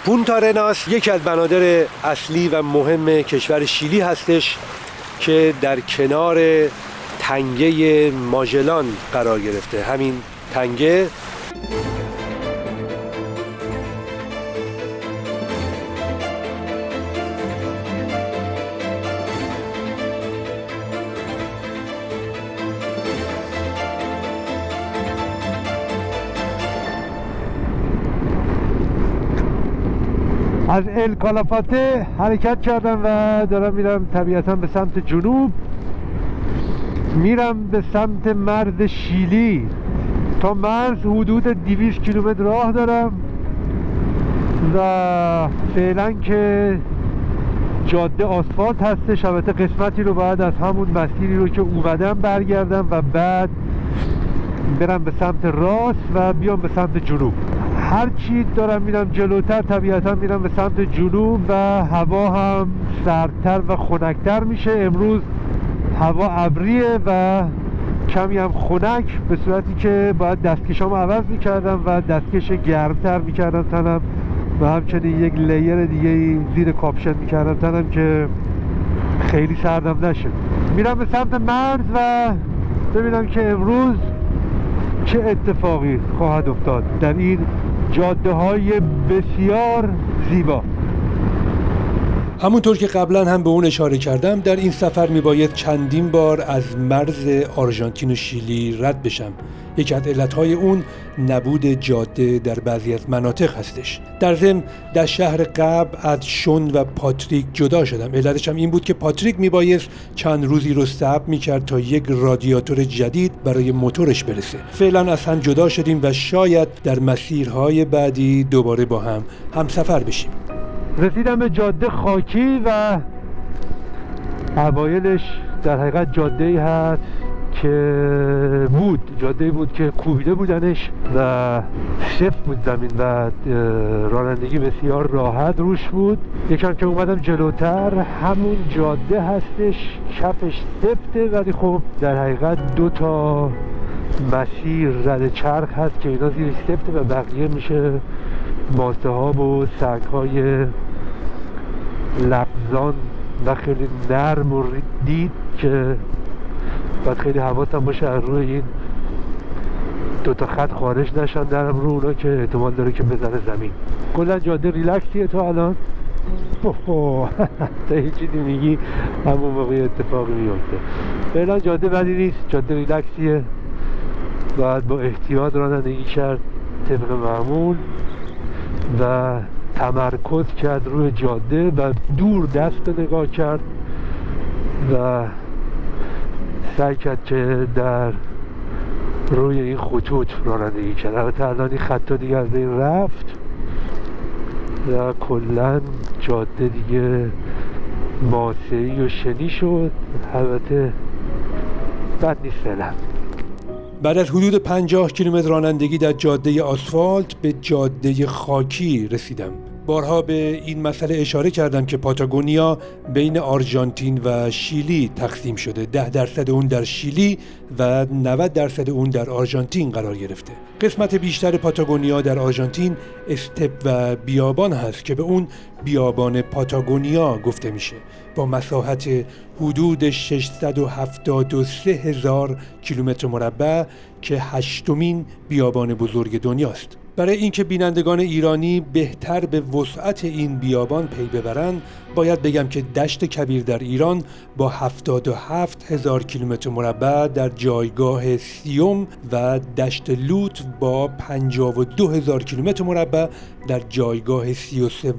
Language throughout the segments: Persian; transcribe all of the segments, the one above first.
پونتا رناس یکی از بنادر اصلی و مهم کشور شیلی هستش که در کنار تنگه ماژلان قرار گرفته. همین تنگه از الکالافاته حرکت کردم و دارم میرم طبیعتا به سمت جنوب، میرم به سمت مرز شیلی. تا مرز حدود 200 کیلومتر راه دارم و فعلا که جاده آسفالت هستش. البته قسمتی رو باید از همون مسیری رو که اومدم برگردم و بعد برم به سمت راست و بیام به سمت جنوب. هرچی دارم میرم جلوتر طبیعتا میرم به سمت جنوب و هوا هم سردتر و خنکتر میشه. امروز هوا ابریه و کمی هم خنک، به صورتی که باید دستکشامو عوض میکردم و دستکش گرمتر میکردم تنم و همچنین یک لیر دیگه زیر کاپشن میکردم تنم که خیلی سردم نشه. میرم به سمت مرز و ببینم که امروز چه اتفاقی خواهد افتاد در این جاده های بسیار زیبا. همونطور که قبلا هم به اون اشاره کردم، در این سفر میباید چندین بار از مرز آرژانتین و شیلی رد بشم. یکی از علتهای اون نبود جاده در بعضی از مناطق هستش. در ضمن در شهر قبل از شون و پاتریک جدا شدم. علتش هم این بود که پاتریک میبایست چند روزی رو صبر میکرد تا یک رادیاتور جدید برای موتورش برسه. فعلا از هم جدا شدیم و شاید در مسیرهای بعدی دوباره با هم همسفر بشیم. رسیدم به جاده خاکی و اوایلش در حقیقت جاده‌ای هست که جاده‌ای بود که کوبیده بودنش و سفت بود زمین و رانندگی بسیار راحت روش بود. یکم که اومدم جلوتر همون جاده هستش، کفش سفته ولی خب در حقیقت 2 تا مسیر رد چرخ هست که اینا زیرش سفته و بقیه میشه ماسه‌ها و سنگ‌های لغزان و خیلی نرم و دید که باید خیلی حواسم باشه از روی این 2 تا خط خارج نشن درم رو اونا که احتمال داره که بزنه زمین. کلا جاده ریلکسیه تا الان. تا یه چیزی میگی همون موقع اتفاقی میفته. فعلا جاده بدی نیست، جاده ریلکسیه، باید با احتیاط رانندگی کرد طبق معمول و تمرکز کرد روی جاده و دور دست نگاه کرد و سعی کرد که در روی این خطوط رانندگی کرد. البته الان این خطا دیگه از این رفت و کلا جاده دیگه ماسه‌ای و شنی شد. البته بد نیست فعلا. بعد از حدود 50 کیلومتر رانندگی در جاده آسفالت به جاده خاکی رسیدم. بارها به این مسئله اشاره کردم که پاتاگونیا بین آرژانتین و شیلی تقسیم شده. 10% اون در شیلی و 90% اون در آرژانتین قرار گرفته. قسمت بیشتر پاتاگونیا در آرژانتین استپ و بیابان هست که به اون بیابان پاتاگونیا گفته میشه، با مساحت حدود 673,000 کیلومتر مربع که 8مین بیابان بزرگ دنیاست. برای اینکه بینندگان ایرانی بهتر به وسعت این بیابان پی ببرن، باید بگم که دشت کبیر در ایران با 77,000 کیلومتر مربع در جایگاه 30 و دشت لوت با 52,000 کیلومتر مربع در جایگاه 33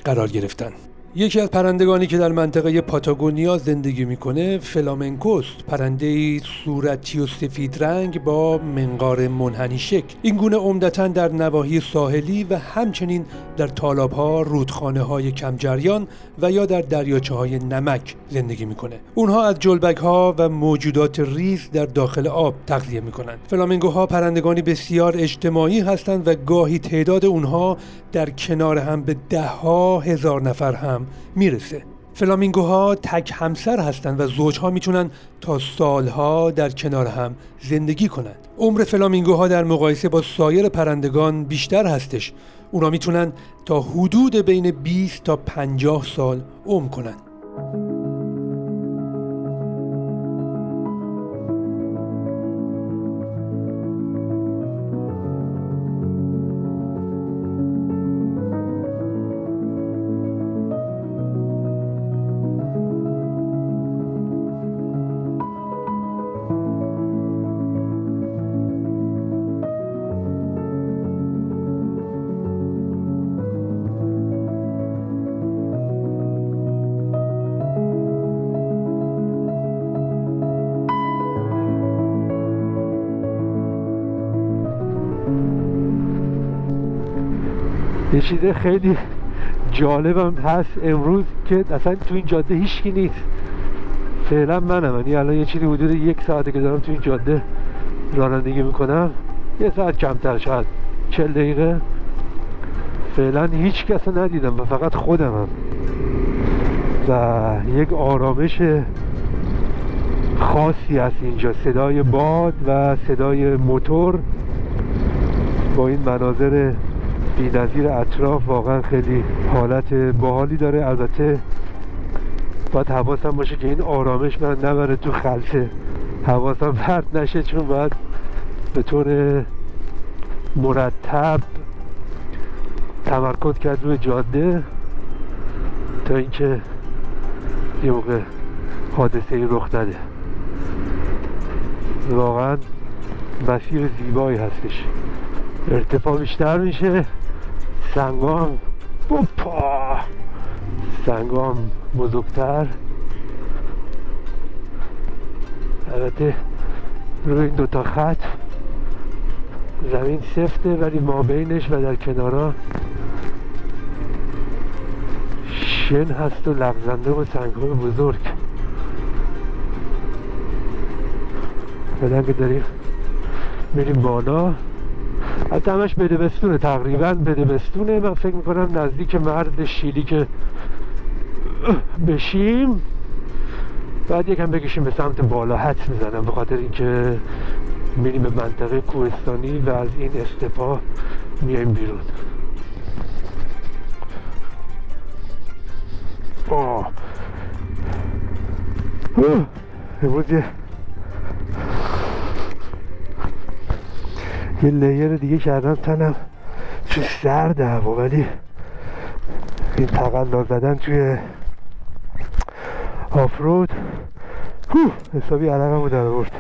قرار گرفتن. یکی از پرندگانی که در منطقه پاتاگونیا زندگی میکنه فلامنکوست، پرنده‌ای صورتی و سفید رنگ با منقار منحنی شکل. این گونه عمدتاً در نواحی ساحلی و همچنین در تالاب‌ها، رودخانه‌های کم جریان و یا در دریاچه‌های نمک زندگی میکنه. اونها از جلبک‌ها و موجودات ریز در داخل آب تغذیه میکنن. فلامنگوها پرندگانی بسیار اجتماعی هستند و گاهی تعداد اونها در کنار هم به 10,000 نفر هم میرسه. فلامینگوها تک همسر هستند و زوجها میتونن تا سالها در کنار هم زندگی کنند. عمر فلامینگوها در مقایسه با سایر پرندگان بیشتر هستش. اونا میتونن تا حدود بین 20 تا 50 سال عمر کنن. یه چیز خیلی جالبم هست امروز که اصلا تو این جاده هیچکی نیست. فعلا منم، یعنی الان یه چیزی حدود 1 ساعته که دارم تو این جاده رانندگی میکنم، 1 ساعت کمتر، شاید 40 دقیقه. فعلا هیچ کس ندیدم و فقط خودمم و یک آرامش خاصی هست اینجا. صدای باد و صدای موتور با این مناظر بی‌نظیر اطراف واقعا خیلی حالت باحالی داره. البته باید حواسم باشه که این آرامش من نبره تو خلسه، حواسم پرت نشه، چون باید به طور مرتب تمرکز کرد روی جاده تا اینکه یه موقع حادثه ای رخ نده. واقعا مسیر زیبایی هستش، ارتفاع بیشتر میشه، سنگام بزرگتر. البته روی این دوتا خط زمین سفته، ولی ما بینش و در کنارا شن هست و لغزنده و سنگ‌های بزرگ. بعدن که داریم میریم بالا، حتی همش بدبستونه، تقریبا بدبستونه. من فکر میکنم نزدیک مرز شیلی که بشیم بعد یکم بکشیم به سمت بالا. حدس میزنم به خاطر اینکه میریم به منطقه کوهستانی و از این استپا میایم بیرون. امروز یه لیر دیگه کردم تنم، چون سرده هوا، ولی این تقلا زدن توی آفرود حسابی عرقمو در آورد.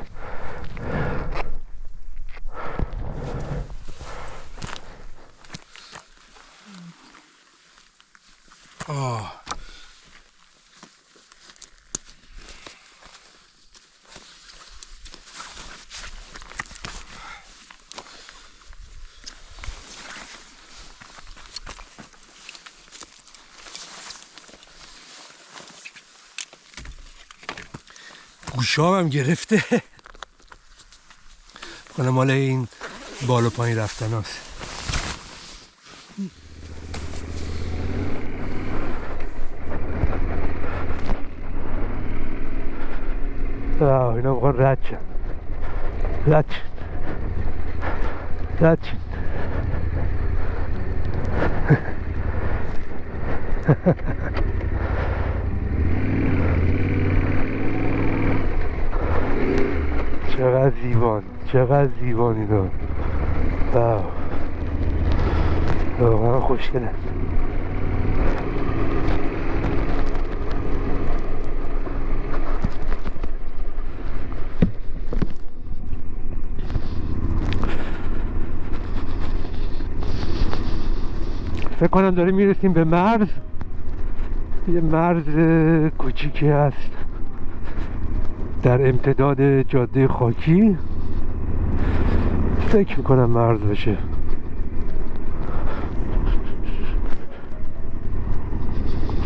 گوشام هم گرفته. کنم مال این بالا پایین رفتن هست. اینا بخوان رد شن چقدر زیبان اینا، واقعا خوشگله. فکر کنم داریم میرسیم به مرز. یه مرز کوچیکی هست در امتداد جاده خاکی، فکر میکنم مرز بشه.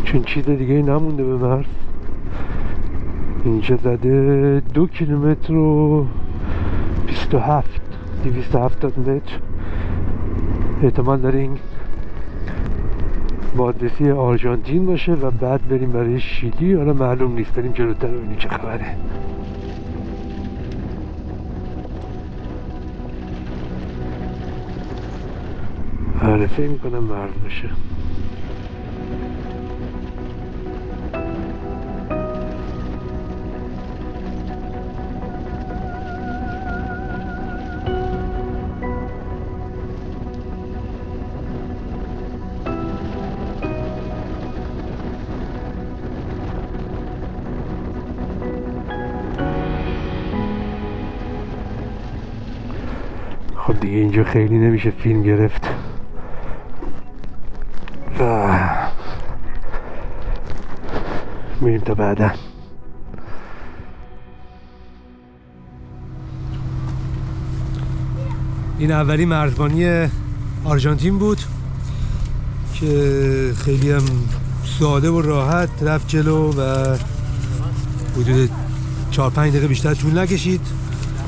چون چیز دیگه نمونده به مرز. اینجا زده 2 کیلومتر و 270 متر. احتمال داره این بادرسی آرژانتین باشه و بعد بریم برای شیلی. حالا معلوم نیست، بریم جلوتر ببینیم چه خبره. آره فکر میکنم مرز باشه. خب دیگه اینجا خیلی نمیشه فیلم گرفت. میریم تا بعدا. این اولی مرزبانی آرژانتین بود که خیلی هم ساده و راحت رفت جلو و حدود 4-5 دقیقه بیشتر طول نکشید.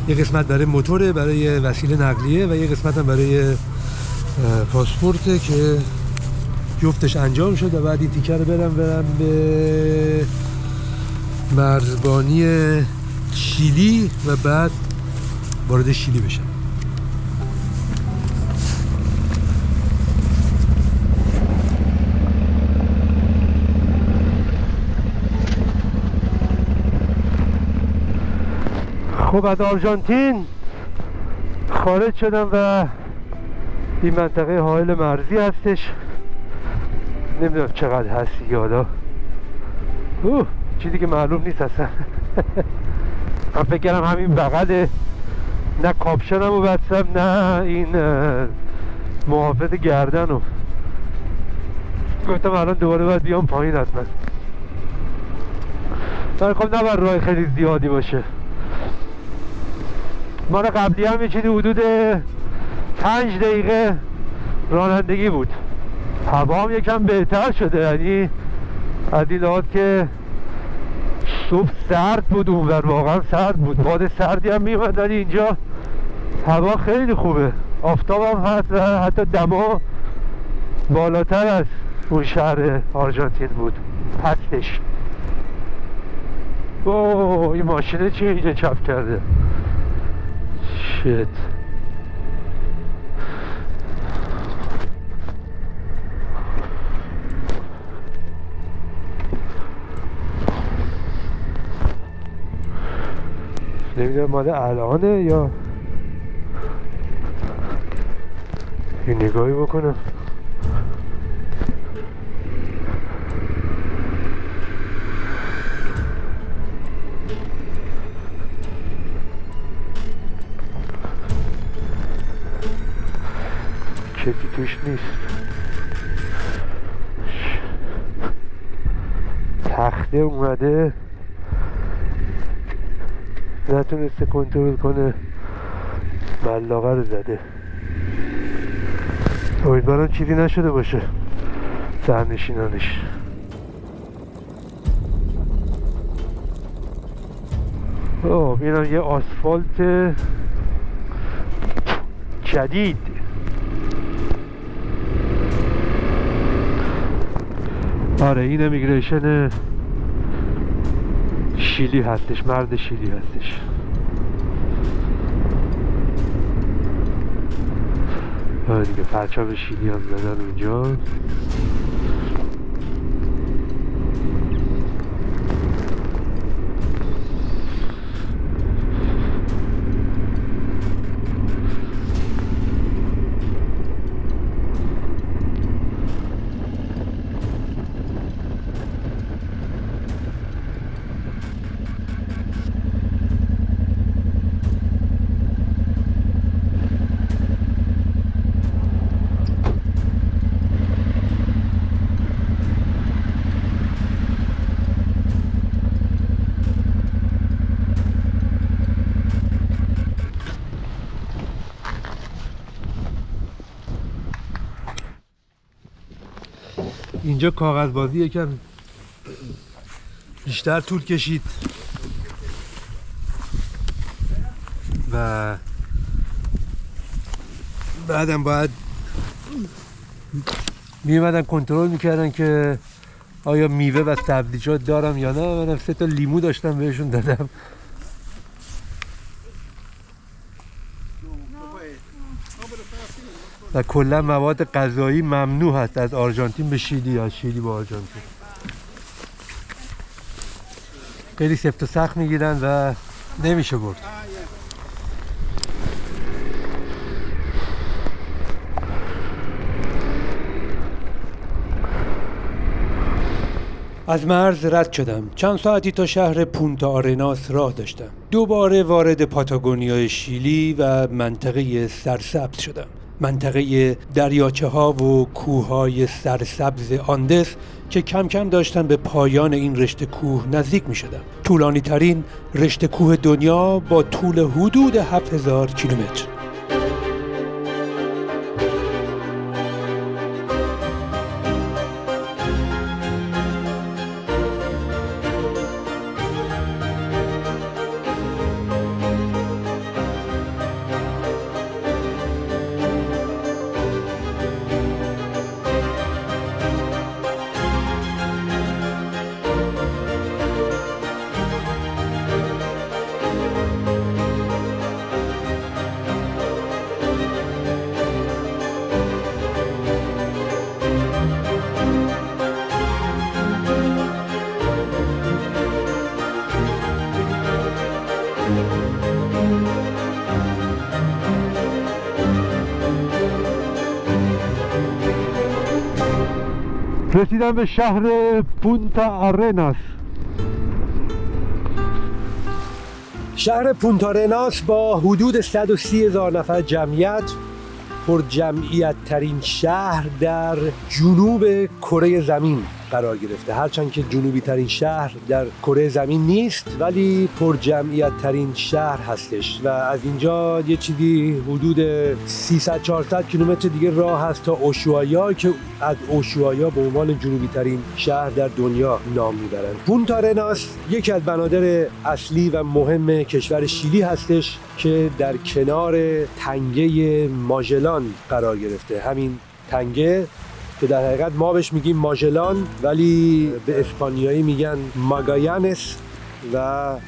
یه قسمت برای موتوره، برای وسیله نقلیه و یه قسمت هم برای پاسپورته که جفتش انجام شد و بعد این تیکه رو برم به مرزبانی شیلی و بعد وارد شیلی بشم. خب از آرژانتین خارج شدم و این منطقه حائل مرزی هستش. نمیدونم چقدر هست دیگه حالا، چیزی که معلوم نیست اصلا. من فکر کردم همین بغله، نه کاپشنم رو بستم نه این محافظ گردن رو. گفتم الان دوباره باید بیام پایین حتما. خب نباید راه خیلی زیادی باشه. مال قبلی هم یه چیزی حدود 5 دقیقه رانندگی بود. هوا هم یکم بهتر شده، یعنی از این لحاظ که صبح سرد بود اونور، واقعا سرد بود، باد سردی هم میومد، ولی اینجا هوا خیلی خوبه، آفتاب هم هست و حتی دما بالاتر از اون شهر آرژانتین بود هستش. این ماشینه چیه اینجا چپ کرده؟ شت. نمیدونم مال الانه یا یه نگاهی بکنم. کسی توش نیست. تخته اومده نتونسته کنترل کنه، ملاقه رو زده. امیدوارم چیزی نشده باشه سرنشینانش. اینم یه آسفالت جدید. آره این امیگریشن شیلی هستش، مرد شیلی هستش. آره دیگه پرچم شیلی هم زدن اونجا. اینجا کاغذبازی یکم بیشتر طول کشید و بعدم باید میومدن کنترل میکردن که آیا میوه و سبزیجات دارم یا نه. من 3 تا لیمو داشتم بهشون دادم. و کلا مواد غذایی ممنوع هست از آرژانتین به شیلی، از شیلی به آرژانتین. خیلی سفت و سخت میگیرن و نمیشه برد. از مرز رد شدم. چند ساعتی تا شهر پونتا آرناس راه داشتم. دوباره وارد پاتاگونیای شیلی و منطقه سرسبز شدم. منطقه دریاچه ها و کوههای سرسبز آندس که کم کم داشتن به پایان این رشته کوه نزدیک می شدم. طولانی ترین رشته کوه دنیا با طول حدود 7000 کیلومتر. رسیدم به شهر پونتا آرناس. شهر پونتا آرناس با حدود 130,000 نفر جمعیت، پر جمعیت ترین شهر در جنوب کره زمین قرار گرفته. هرچند که جنوبی ترین شهر در کره زمین نیست ولی پر جمعیت ترین شهر هستش و از اینجا یه چیزی حدود 300-400 کیلومتر دیگه راه هست تا اوشوایا که از اوشوایا به عنوان جنوبی ترین شهر در دنیا نام میبرند. پونتا آرناس یکی از بنادر اصلی و مهم کشور شیلی هستش که در کنار تنگه ماژلان قرار گرفته. همین تنگه که در حقیقت ما بهش میگیم ماژلان ولی به اسپانیایی میگن ماگایانس و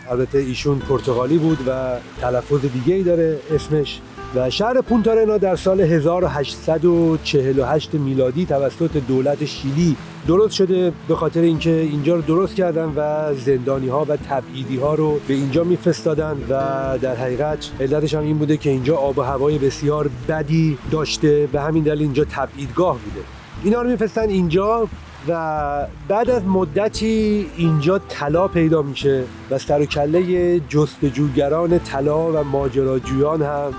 البته ایشون پرتغالی بود و تلفظ دیگه‌ای داره اسمش. و شهر پونتا آرناس در سال 1848 میلادی توسط دولت شیلی درست شده به خاطر اینکه اینجا رو درست کردن و زندانی‌ها و تبعیدی‌ها رو به اینجا می‌فرستادن و در حقیقت علتش هم این بوده که اینجا آب و هوای بسیار بدی داشته، به همین دلیل اینجا تبعیدگاه بوده. اینا رو می‌فرستن اینجا و بعد از مدتی اینجا طلا پیدا میشه و سر و کله جستجوگران طلا و ماجراجویان هم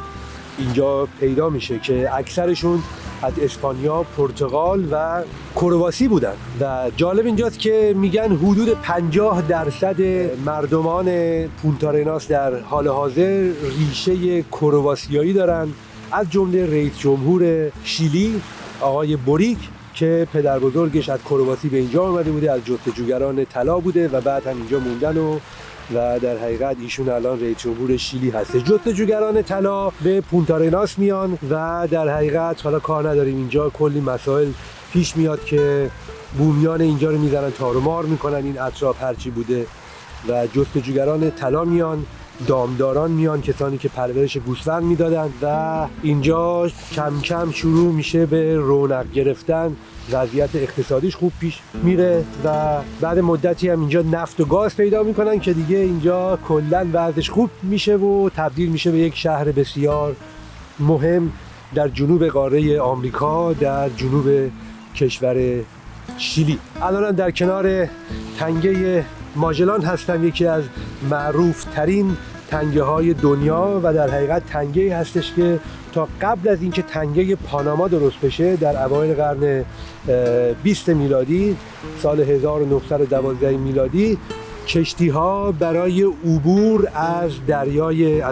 اینجا پیدا میشه که اکثرشون از اسپانیا، پرتغال و کرواسی بودن. و جالب اینجاست که میگن حدود 50% مردمان پونتا آرناس در حال حاضر ریشه کرواسیایی دارن، از جمله رئیس جمهور شیلی آقای بوریک که پدر بزرگش از کرواسی به اینجا آمده بوده، از جستجوگران طلا بوده و بعد هم اینجا موندن و در حقیقت ایشون الان رئیس جمهور شیلی هست. جستجوگران طلا به پونتا آرناس میان و در حقیقت حالا کار نداریم اینجا کلی مسائل پیش میاد که بومیان اینجا رو میزنن تار و مار میکنن این اطراف هرچی بوده و جستجوگران طلا میان، دامداران میان، کسانی که پرورش گوسفند میدادن و اینجا کم کم شروع میشه به رونق گرفتن، وضعیت اقتصادیش خوب پیش میره و بعد مدتی هم اینجا نفت و گاز پیدا میکنن که دیگه اینجا کلا وضعش خوب میشه و تبدیل میشه به یک شهر بسیار مهم در جنوب قاره آمریکا، در جنوب کشور شیلی. الان در کنار تنگه ماژلان هستم، یکی از معروف ترین تنگه های دنیا و در حقیقت تنگه‌ای هستش که تا قبل از اینکه تنگه پاناما درست بشه در اوایل قرن 20 میلادی، سال 1912 میلادی، کشتی‌ها برای عبور از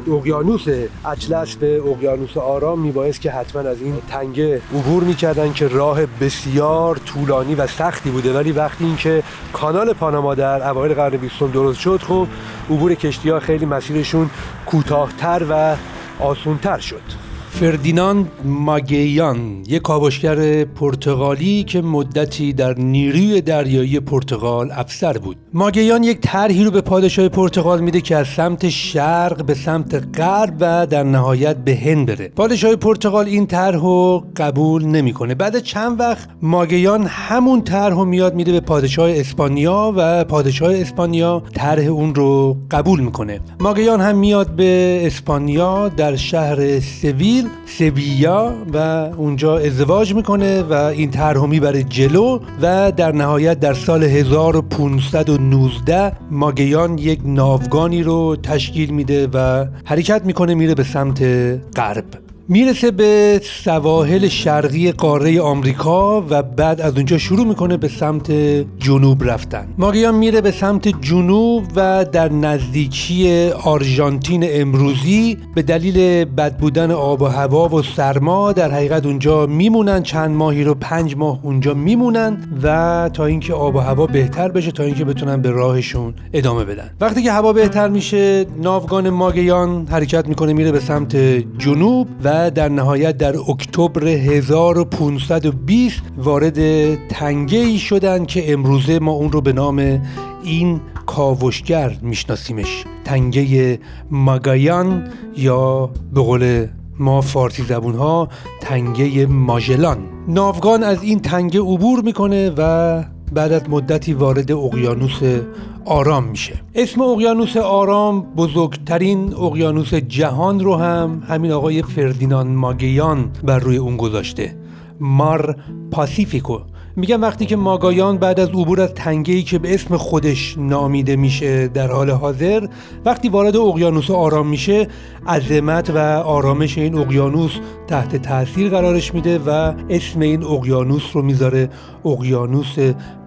اقیانوس اطلس به اقیانوس آرام میبایست که حتما از این تنگه عبور میکردن که راه بسیار طولانی و سختی بوده، ولی وقتی اینکه کانال پاناما در اوایل قرن 20 درست شد، خب عبور کشتی‌ها خیلی مسیرشون کوتاه‌تر و آسان‌تر شد. فردیناند ماگیان، یک کاوشگر پرتغالی که مدتی در نیروی دریایی پرتغال افسر بود. ماگیان یک طرحی رو به پادشاه پرتغال میده که از سمت شرق به سمت غرب و در نهایت به هند بره. پادشاه پرتغال این طرح رو قبول نمیکنه. بعد چند وقت ماگیان همون طرح رو میده به پادشاه اسپانیا و پادشاه اسپانیا طرح اون رو قبول میکنه. ماگیان هم میاد به اسپانیا در شهر سویا و اونجا ازدواج میکنه و این طرح رو میبره جلو و در نهایت در سال 1519 ماگیان یک ناوگانی رو تشکیل میده و حرکت میکنه، میره به سمت غرب. میرسه به سواحل شرقی قاره آمریکا و بعد از اونجا شروع میکنه به سمت جنوب رفتن. ماگیان میره به سمت جنوب و در نزدیکی آرژانتین امروزی به دلیل بد بودن آب و هوا و سرما در حقیقت اونجا میمونن، چند ماهی رو 5 ماه اونجا میمونن و تا اینکه آب و هوا بهتر بشه، تا اینکه بتونن به راهشون ادامه بدن. وقتی که هوا بهتر میشه ناوگان ماگیان حرکت میکنه میره به سمت جنوب و در نهایت در اکتبر 1520 وارد تنگه‌ای شدن که امروزه ما اون رو به نام این کاوشگر میشناسیمش، تنگه ماگیان یا به قول ما فارسی زبون ها تنگه ماژلان. ناوگان از این تنگه عبور میکنه و بعد از مدتی وارد اقیانوس آرام میشه. اسم اقیانوس آرام بزرگترین اقیانوس جهان رو هم همین آقای فردیناند ماگیان بر روی اون گذاشته، مار پاسیفیکو. میگم وقتی که ماگیان بعد از عبور از تنگه‌ای که به اسم خودش نامیده میشه در حال حاضر، وقتی وارد اقیانوس آرام میشه عظمت و آرامش این اقیانوس تحت تاثیر قرارش میده و اسم این اقیانوس رو میذاره اقیانوس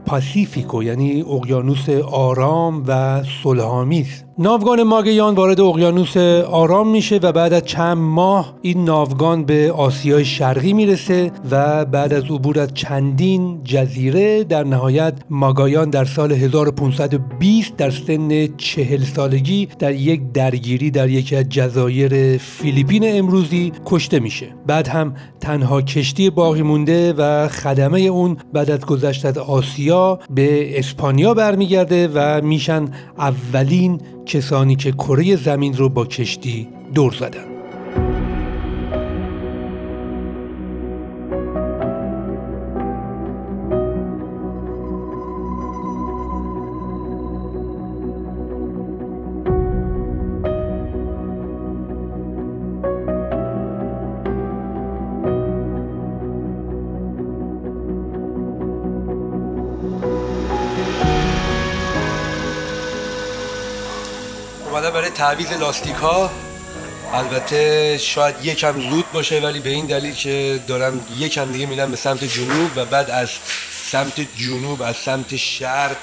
پاسیفیکو، یعنی اقیانوس آرام و صلح‌آمیز. ناوگان ماگیان وارد اقیانوس آرام میشه و بعد از چند ماه این ناوگان به آسیای شرقی میرسه و بعد از عبور از چندین جزیره در نهایت ماگیان در سال 1520 در سن 40 سالگی در یک درگیری در یکی از جزایر فیلیپین امروزی کشته میشه. بعد هم تنها کشتی باقی مونده و خدمه اون بعد از گذشت از آسیا به اسپانیا برمیگرده و میشن اولین کسانی که کره زمین رو با کشتی دور زدن. اومدم برای تعویض لاستیک ها. البته شاید یکم زود باشه ولی به این دلیل که دارم یکم دیگه میرم به سمت جنوب و بعد از سمت جنوب از سمت شرق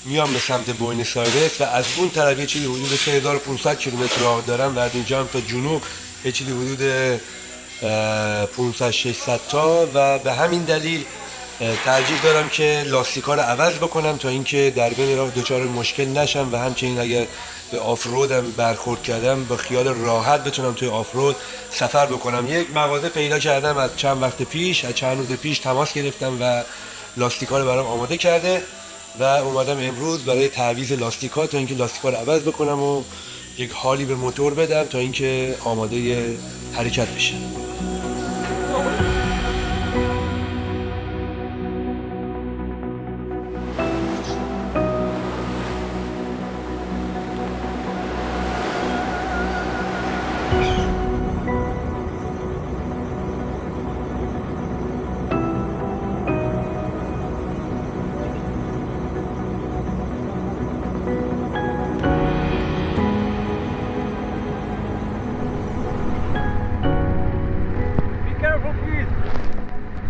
میام به سمت بوئنوس آیرس و از اون طرف یه چیزی حدود 3500 کیلومتر راه دارم و از اینجا هم تا جنوب یه چیزی حدود 500-600 تا و به همین دلیل ترجیح دارم که لاستیک‌ها رو عوض بکنم تا اینکه در بین راه دچار مشکل نشم و همچنین اگر به آفرودم برخورد کردم با خیال راحت بتونم توی آفرود سفر بکنم. یک مغازه پیدا کردم از چند وقت پیش، از چند روز پیش تماس گرفتم و لاستیک‌ها رو برام آماده کرده و اومدم امروز برای تعویض لاستیک‌ها تا اینکه لاستیک‌ها رو عوض بکنم و یک حالی به موتور بدم تا اینکه آماده حرکت بشه.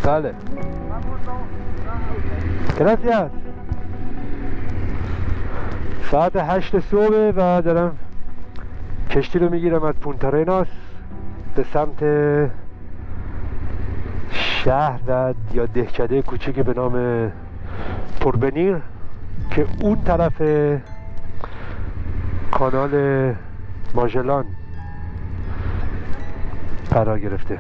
Dale. Gracias. ساعت 8 صبح و دارم کشتی رو میگیرم از پونتارناس به سمت شهر و یا دهکده کوچیکی به نام پوربنیر که اون طرف کانال ماژلان قرار گرفته.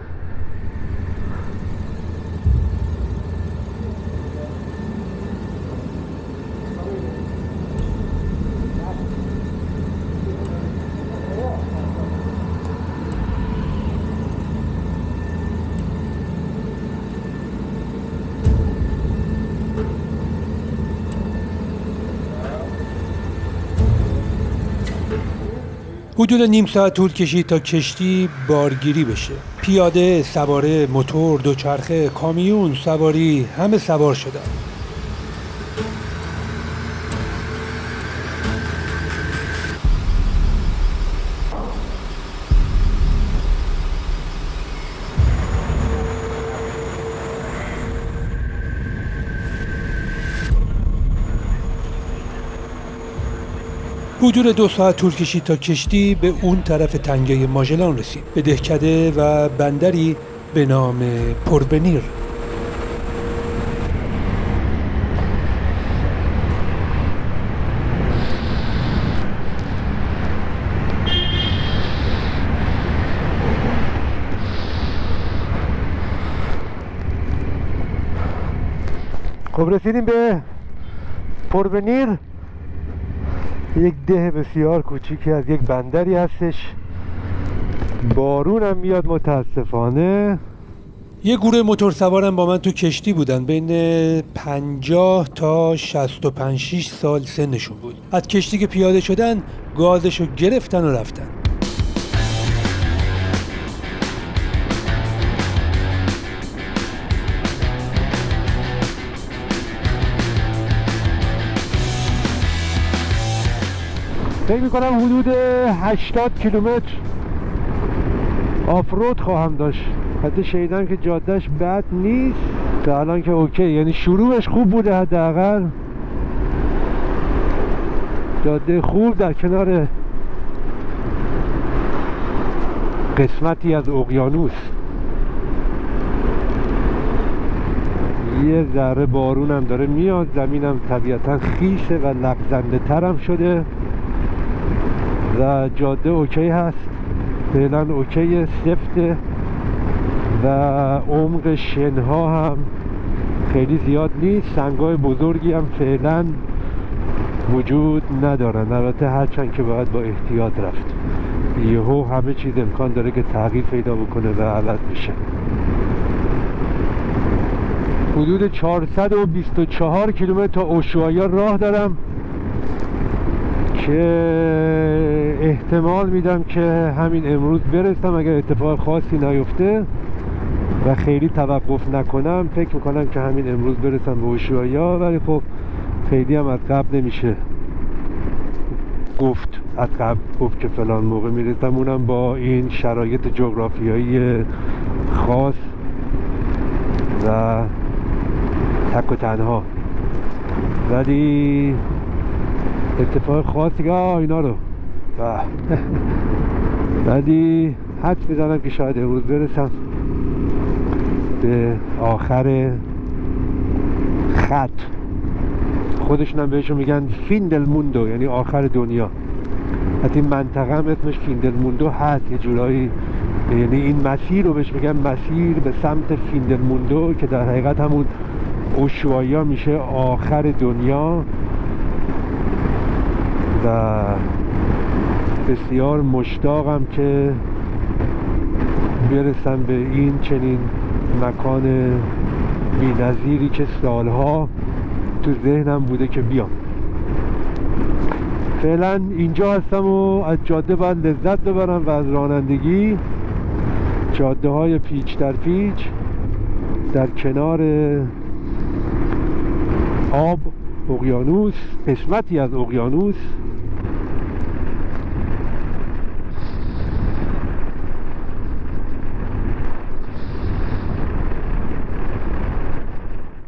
حدود نیم ساعت طول کشید تا کشتی بارگیری بشه. پیاده، سواره، موتور، دوچرخه، کامیون، سواری همه سوار شدن. حدود 2 ساعت طول کشید تا کشتی به اون طرف تنگه ماژلان رسید، به دهکده و بندری به نام پورونیر. خب رسیدیم به پورونیر، یک ده بسیار کوچیکی از یک بندری هستش. بارون هم میاد متاسفانه. یه گروه موتور سوارم با من تو کشتی بودن، بین 50 تا 65 سال سنشون بود. از کشتی که پیاده شدن گازشو گرفتن و رفتن. فکر میکنم حدود 80 کیلومتر آفرود خواهم داشت. حتی شنیدم که جادهش بد نیست تا الان که اوکی، یعنی شروعش خوب بوده، حداقل جاده خوب در کنار قسمتی از اقیانوس. یه ذره بارون هم داره میاد، زمینم طبیعتا خیسه و لغزنده ترم شده و جاده اوکی هست، فعلا اوکی، سفته و عمق شنها هم خیلی زیاد نیست. سنگای بزرگی هم فعلا وجود ندارن، البته هرچند که باید با احتیاط رفت. یهو همه چیز امکان داره که تغییر پیدا بکنه و عوض بشه. حدود 424 کیلومتر تا اوشوایا راه دارم که احتمال میدم که همین امروز برسم اگر اتفاق خاصی نیفته و خیلی توقف نکنم. فکر میکنم که همین امروز برسم به اوشوایا، ولی خب خیلی هم از قبل نمیشه گفت، از قبل گفت که فلان موقع میرسم، اونم با این شرایط جغرافیایی خاص و تک و تنها. ولی اتفاق خاصی که اینا رو ولی حد میزنم که شاید امروز برسم به آخر خط. خودشون هم بهشون میگن فین دل موندو، یعنی آخر دنیا. حتی این منطقه هم اسمش فین دل موندو هست یه جورایی، یعنی این مسیر رو بهش میگن مسیر به سمت فین دل موندو که در حقیقت همون اوشوایا میشه آخر دنیا. و بسیار مشتاقم که برسم به این چنین مکان بی‌نظیری که سالها تو ذهنم بوده که بیام. فعلا اینجا هستم و از جاده باید لذت ببرم و از رانندگی. جاده های پیچ در پیچ در کنار آب، اقیانوس، قسمتی از اقیانوس.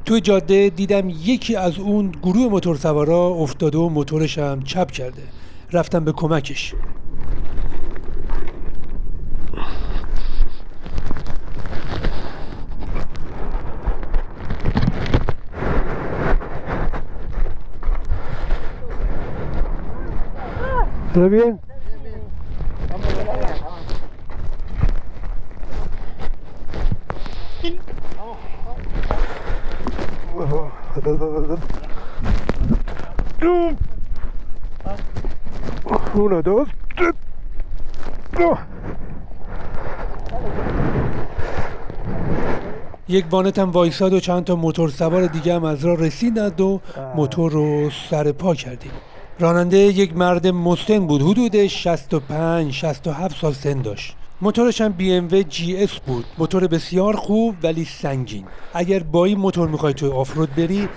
توی جاده دیدم یکی از اون گروه موتور سوارا افتاده و موتورش هم چپ کرده. رفتم به کمکش. ¿Todo bien? Uno, dos, tres. یک وانت هم وایساد و چند تا موتور سوار دیگه هم از راه رسیدند و موتور رو سر پا کردیم. راننده یک مرد مسن بود، حدود 65-67 سال سن داشت. موتورش هم BMW GS بود، موتور بسیار خوب ولی سنگین. اگر با این موتور میخوای توی آفرود بری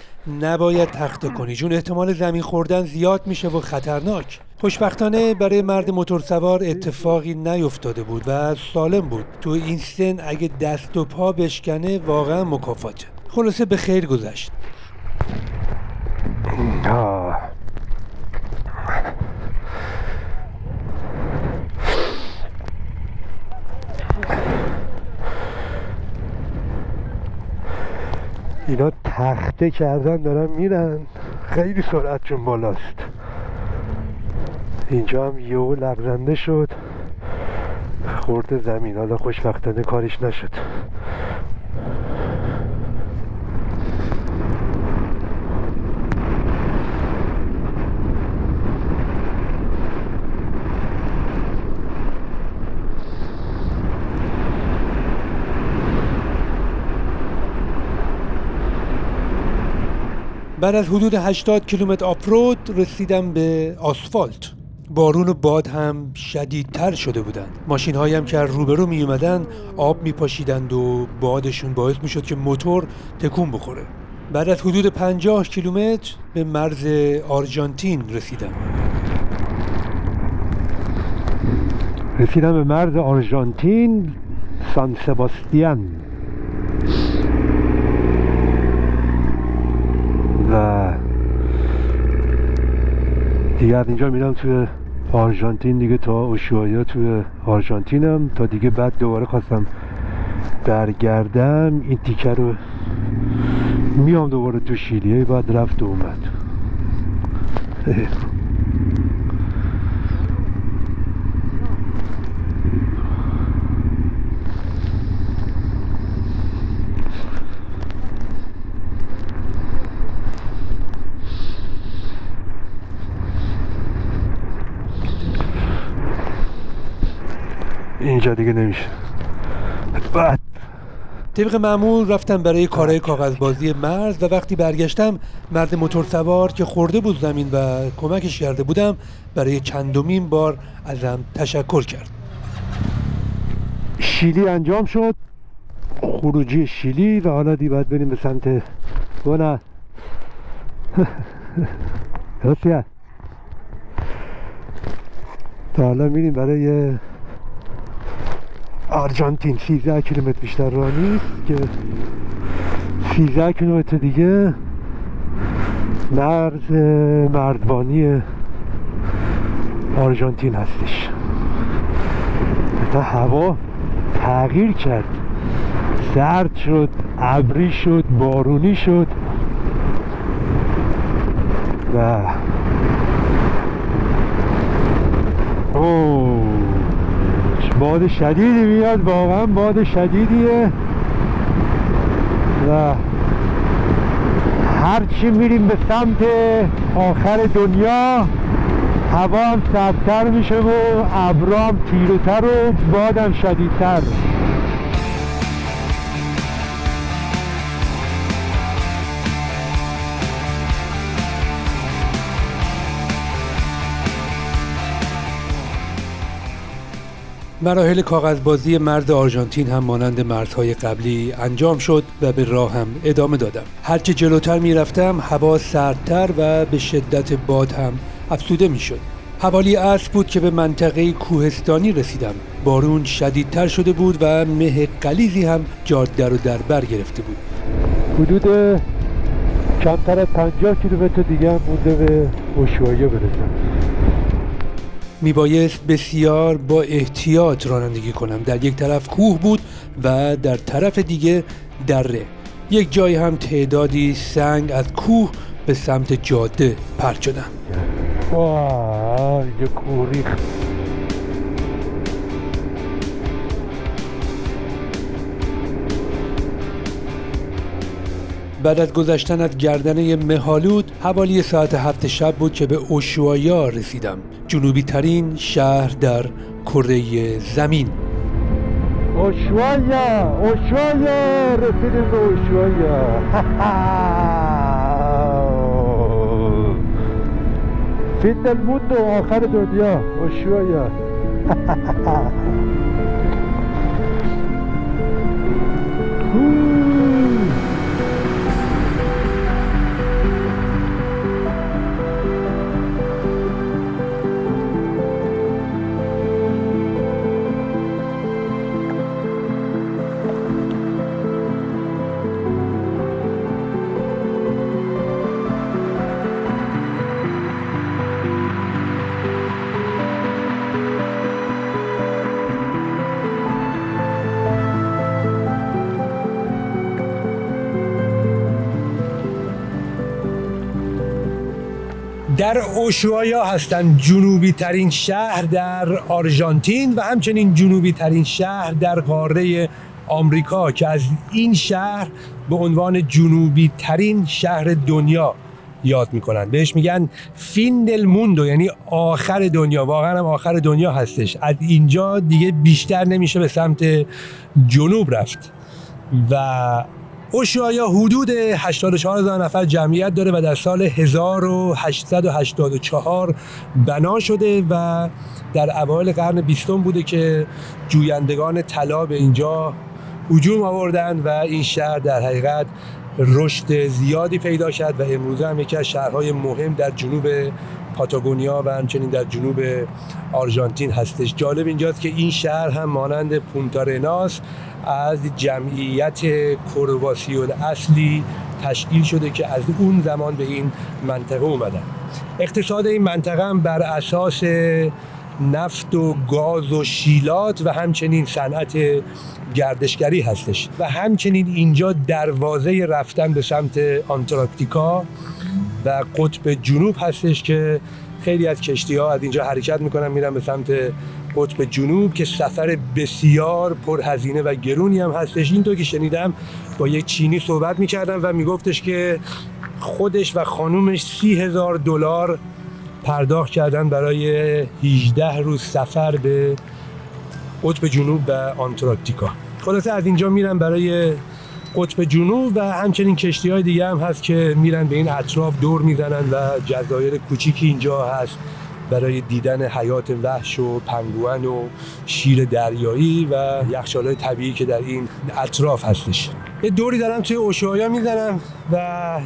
نباید تخته کنی، چون احتمال زمین خوردن زیاد میشه و خطرناک. خوشبختانه برای مرد موتور سوار اتفاقی نیفتاده بود و سالم بود. تو این سن اگه دست و پا بشکنه واقعا مکافاته. خلاصه به خیر گذشت. اینا تخته کردن دارن میرن، خیلی سرعتشون بالاست. اینجا هم یهو لغزنده شد، خورد زمین. حالا خوشبختانه کارش نشد. بعد از حدود 80 کیلومتر آفرود رسیدم به آسفالت. بارون و باد هم شدیدتر شده بودند. ماشین هایی هم که روبرو می اومدن آب می پاشیدند و بادشون باعث می شد که موتور تکون بخوره. بعد از حدود 50 کیلومتر به مرز آرژانتین رسیدم به مرز آرژانتین، سان سباستیان. و دیگه از اینجا میرم توی آرژانتین دیگه، تا اوشوایا توی آرژانتینم، تا دیگه بعد دوباره خواستم برگردم این تیکه رو میام دوباره تو شیلیه، بعد رفت و اومد. اینجا دیگه نمیشه. بعد طبق معمول رفتم برای کارهای کاغذبازی مرز و وقتی برگشتم مرد موتور سوار که خورده بود زمین و کمکش کرده بودم برای چندمین بار ازم تشکر کرد. شیلی انجام شد، خروجی شیلی، و حالا دیگه باید بریم به سمت بونا. راسیه تا حالا میریم برای آرژانتین. 13 کیلومتر بیشتر راه نیست که 13 کیلومتر دیگه مرز مردبانی آرژانتین هستش. تا هوا تغییر کرد، سرد شد، ابری شد، بارونی شد و باد شدیدی میاد، واقعا باد شدیدیه و هرچی میریم به سمت آخر دنیا هوا هم سردتر میشه و ابرا هم تیره‌تر و باد هم شدیدتر. مراحل کاغذبازی مرز آرژانتین هم مانند مرزهای قبلی انجام شد و به راه هم ادامه دادم. هرچه جلوتر می رفتم هوا سردتر و به شدت باد هم افزوده می شد. حوالی عصر بود که به منطقه کوهستانی رسیدم. بارون شدیدتر شده بود و مه غلیظی هم جاده رو در بر گرفته بود. حدود کمتر از 50 کیلومتر دیگه هم مونده به اوشوایا برسم. میبایست بسیار با احتیاط رانندگی کنم. در یک طرف کوه بود و در طرف دیگه دره. یک جای هم تعدادی سنگ از کوه به سمت جاده پرت شدن. اینجا کوه ریخت. بعد از گذشتن از گردنه مهالود حوالی ساعت 7 شب بود که به اوشوایا رسیدم، جنوبی ترین شهر در کره زمین. اوشوایا رسیدیم به اوشوایا. فین الموندو، آخر دنیا، اوشوایا. در اوشوایا هستند جنوبی ترین شهر در آرژانتین و همچنین جنوبی ترین شهر در قاره آمریکا که از این شهر به عنوان جنوبی ترین شهر دنیا یاد میکنن. بهش میگن فین دل موندو، یعنی آخر دنیا. واقعا هم آخر دنیا هستش. از اینجا دیگه بیشتر نمیشه به سمت جنوب رفت و اوشوایا حدود 84,000 نفر جمعیت داره و در سال 1884 بنا شده و در اوایل قرن 20 بوده که جویندگان طلا به اینجا هجوم آوردن و این شهر در حقیقت رشد زیادی پیدا کرد و امروزه هم یکی از شهرهای مهم در جنوب پاتاگونیا و همچنین در جنوب آرژانتین هستش. جالب اینجاست که این شهر هم مانند پونتارناس از جمعیت کرواسیون اصلی تشکیل شده که از اون زمان به این منطقه اومدن. اقتصاد این منطقه هم بر اساس نفت و گاز و شیلات و همچنین صنعت گردشگری هستش و همچنین اینجا دروازه رفتن به سمت آنتارکتیکا و قطب جنوب هستش که خیلی از کشتی‌ها از اینجا حرکت میکنن میرن به سمت قطب جنوب که سفر بسیار پرهزینه و گرونی هم هستش. اینطور که شنیدم با یک چینی صحبت میکردم و میگفتش که خودش و خانومش $30,000 پرداخت کردن برای 18 روز سفر به قطب جنوب و آنتارکتیکا. خلاصه از اینجا میرن برای قطب جنوب و همچنین کشتی‌های دیگه هم هست که میرن به این اطراف دور میزنن و جزایر کوچیکی اینجا هست برای دیدن حیات وحش و پنگوئن و شیر دریایی و یخچال‌های طبیعی که در این اطراف هستش. یه دوری دارم توی اوشوایا میزنم و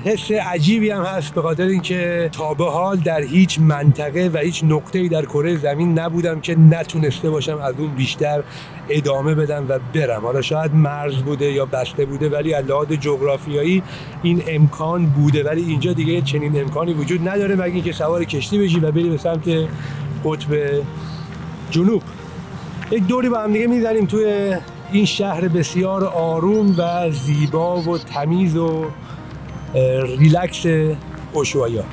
حس عجیبی هم هست به خاطر اینکه تا به حال در هیچ منطقه و هیچ نقطه‌ای در کره زمین نبودم که نتونسته باشم از اون بیشتر ادامه بدم و برم. حالا شاید مرز بوده یا بسته بوده ولی از لحاظ جغرافیایی این امکان بوده، ولی اینجا دیگه چنین امکانی وجود نداره مگر اینکه سوار کشتی بشی و بری به سمت قطب جنوب. یک دوری با هم دیگه میزنیم توی این شهر بسیار آروم و زیبا و تمیز و ریلکس اوشوایا.